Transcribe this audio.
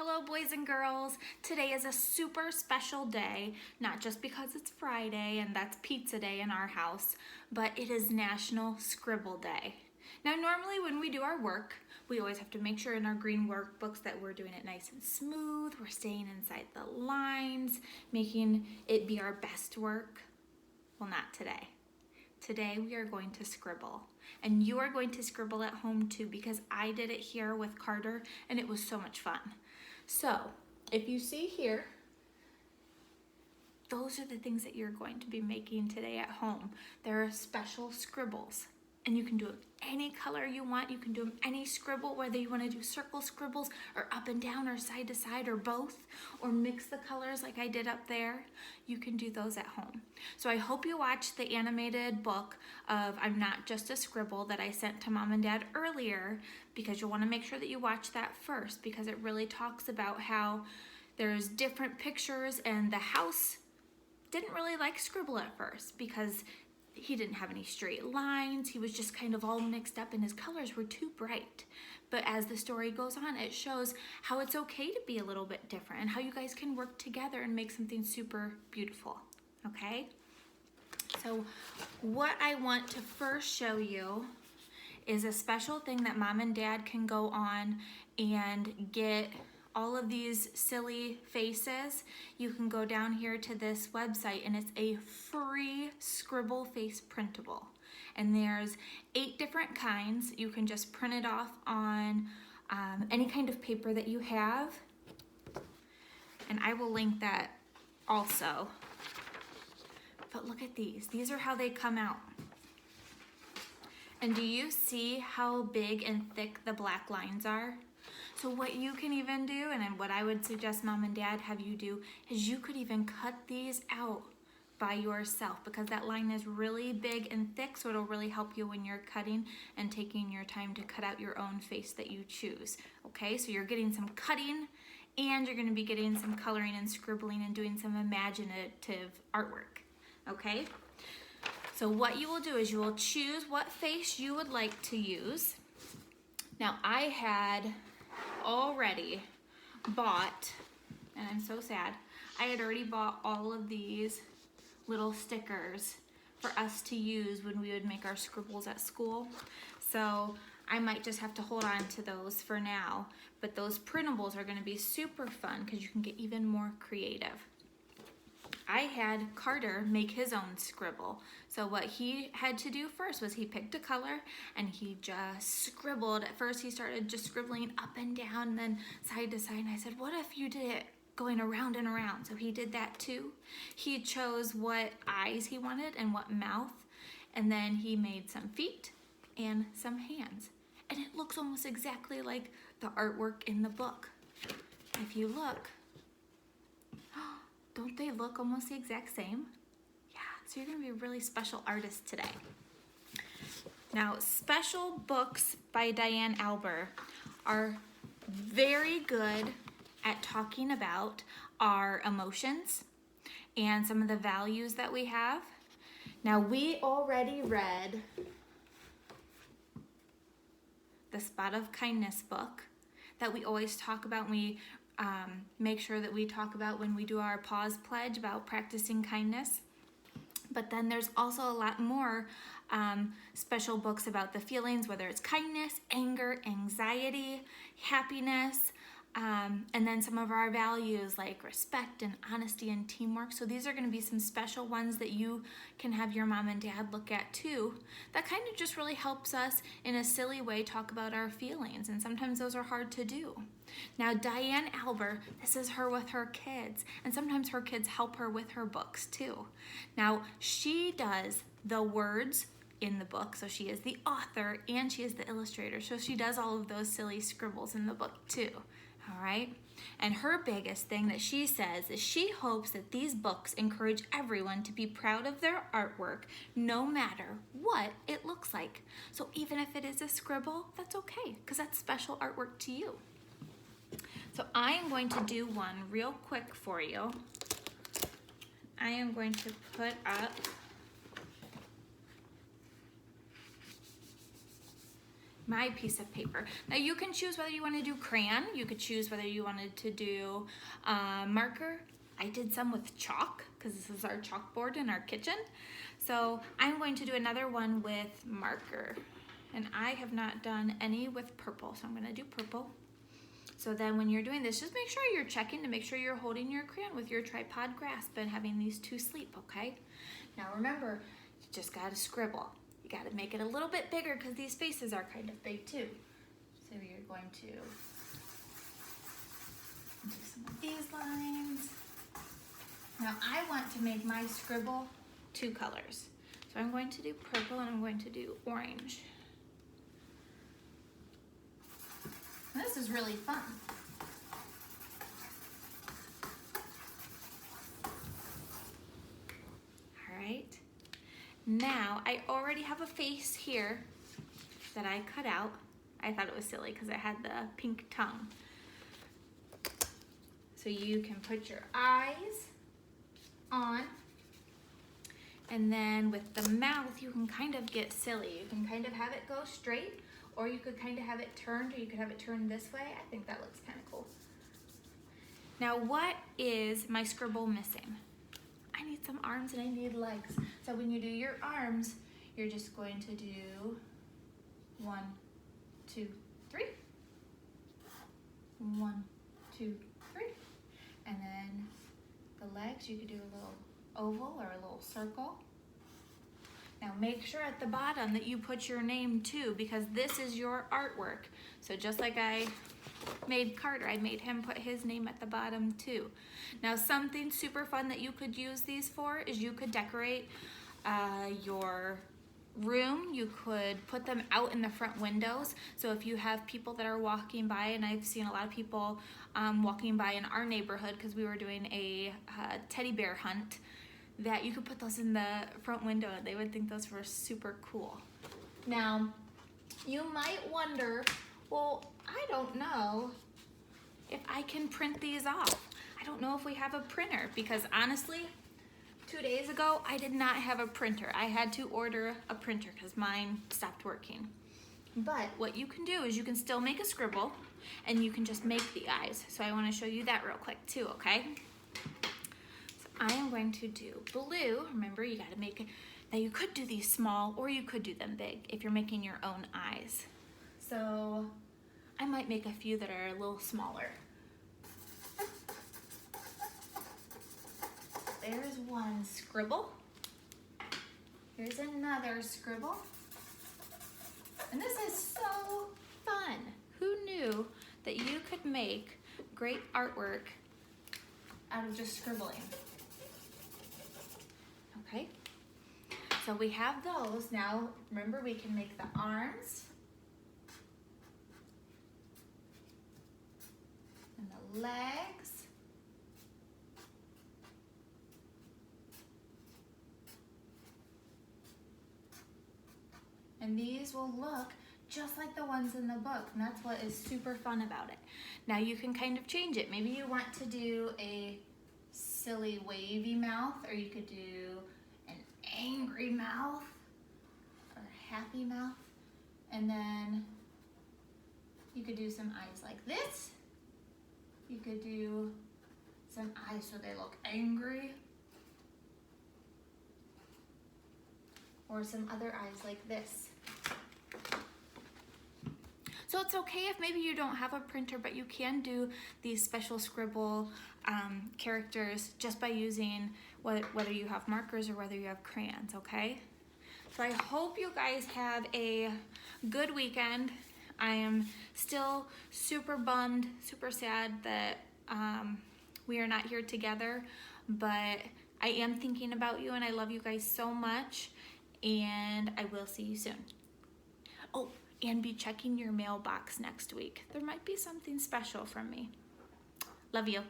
Hello boys and girls. Today is a super special day, not just because it's Friday and that's pizza day in our house, but it is National Scribble Day. Now normally when we do our work, we always have to make sure in our green workbooks that we're doing it nice and smooth, we're staying inside the lines, making it be our best work. Well, not today. Today we are going to scribble, and you are going to scribble at home too, because I did it here with Carter and it was so much fun. So if you see here, those are the things that you're going to be making today at home. There are special scribbles, and you can do them any color you want. You can do them any scribble, whether you want to do circle scribbles or up and down or side to side or both, or mix the colors like I did up there. You can do those at home. So I hope you watched the animated book of I'm Not Just A Scribble that I sent to Mom and Dad earlier, because you'll want to make sure that you watch that first, because it really talks about how there's different pictures, and the house didn't really like scribble at first because he didn't have any straight lines. He was just kind of all mixed up and his colors were too bright. But as the story goes on, it shows how it's okay to be a little bit different and how you guys can work together and make something super beautiful, okay? So what I want to first show you is a special thing that Mom and Dad can go on and get all of these silly faces. You can go down here to this website, and it's a free scribble face printable. And there's 8 different kinds. You can just print it off on any kind of paper that you have. And I will link that also. But look at these. These are how they come out. And do you see how big and thick the black lines are? So what you can even do, and what I would suggest Mom and Dad have you do, is you could even cut these out by yourself, because that line is really big and thick, so it'll really help you when you're cutting and taking your time to cut out your own face that you choose. Okay, so you're getting some cutting, and you're gonna be getting some coloring and scribbling and doing some imaginative artwork, okay? So what you will do is you will choose what face you would like to use. Now I had already bought, and I'm so sad, I had already bought all of these little stickers for us to use when we would make our scribbles at school. So I might just have to hold on to those for now, but those printables are going to be super fun because you can get even more creative. I had Carter make his own scribble. So what he had to do first was he picked a color and he just scribbled. At first he started just scribbling up and down, then side to side. And I said, what if you did it going around and around? So he did that too. He chose what eyes he wanted and what mouth. And then he made some feet and some hands. And it looks almost exactly like the artwork in the book. If you look, don't they look almost the exact same? Yeah, so you're gonna be a really special artist today. Now, special books by Diane Alber are very good at talking about our emotions and some of the values that we have. Now, we already read the Spot of Kindness book that we always talk about, and we make sure that we talk about when we do our pause pledge about practicing kindness. But then there's also a lot more special books about the feelings, whether it's kindness, anger, anxiety, happiness, and then some of our values like respect and honesty and teamwork. So these are going to be some special ones that you can have your mom and dad look at too. That kind of just really helps us in a silly way talk about our feelings, and sometimes those are hard to do. Now, Diane Alber, this is her with her kids, and sometimes her kids help her with her books too. Now, she does the words in the book, so she is the author and she is the illustrator, so she does all of those silly scribbles in the book too. All right, and her biggest thing that she says is she hopes that these books encourage everyone to be proud of their artwork, no matter what it looks like. So even if it is a scribble, that's okay, because that's special artwork to you. So I am going to do one real quick for you. I am going to put up my piece of paper. Now you can choose whether you want to do crayon. You could choose whether you wanted to do marker. I did some with chalk because this is our chalkboard in our kitchen. So I'm going to do another one with marker. And I have not done any with purple, so I'm going to do purple. So then when you're doing this, just make sure you're checking to make sure you're holding your crayon with your tripod grasp and having these two sleep, okay? Now remember, you just got to scribble. You got to make it a little bit bigger because these faces are kind of big too. So you're going to do some of these lines. Now I want to make my scribble 2 colors. So I'm going to do purple and I'm going to do orange. And this is really fun. All right. Now I already have a face here that I cut out. I thought it was silly because it had the pink tongue. So you can put your eyes on, and then with the mouth you can kind of get silly. You can kind of have it go straight, or you could kind of have it turned, or you could have it turned this way. I think that looks kind of cool. Now what is my scribble missing? I need some arms and I need legs. So when you do your arms, you're just going to do 1, 2, 3. 1, 2, 3. And then the legs, you could do a little oval or a little circle. Now make sure at the bottom that you put your name too, because this is your artwork. So just like I made Carter, I made him put his name at the bottom too. Now something super fun that you could use these for is you could decorate your room. You could put them out in the front windows. So if you have people that are walking by, and I've seen a lot of people walking by in our neighborhood because we were doing a teddy bear hunt, that you could put those in the front window and they would think those were super cool. Now, you might wonder, well, I don't know if I can print these off. I don't know if we have a printer, because honestly, 2 days ago, I did not have a printer. I had to order a printer because mine stopped working. But what you can do is you can still make a scribble and you can just make the eyes. So I want to show you that real quick too, okay? I am going to do blue. Remember, you got to make it. Now you could do these small or you could do them big if you're making your own eyes. So I might make a few that are a little smaller. There's one scribble. Here's another scribble. And this is so fun. Who knew that you could make great artwork out of just scribbling? Okay, so we have those. Now, remember, we can make the arms and the legs. And these will look just like the ones in the book, and that's what is super fun about it. Now you can kind of change it. Maybe you want to do a silly wavy mouth, or you could do an angry mouth or a happy mouth, and then you could do some eyes like this. You could do some eyes so they look angry, or some other eyes like this. So it's okay if maybe you don't have a printer, but you can do these special scribble characters just by using whether you have markers or whether you have crayons, okay? So I hope you guys have a good weekend. I am still super bummed, super sad that we are not here together, but I am thinking about you and I love you guys so much, and I will see you soon. Oh, and be checking your mailbox next week. There might be something special from me. Love you.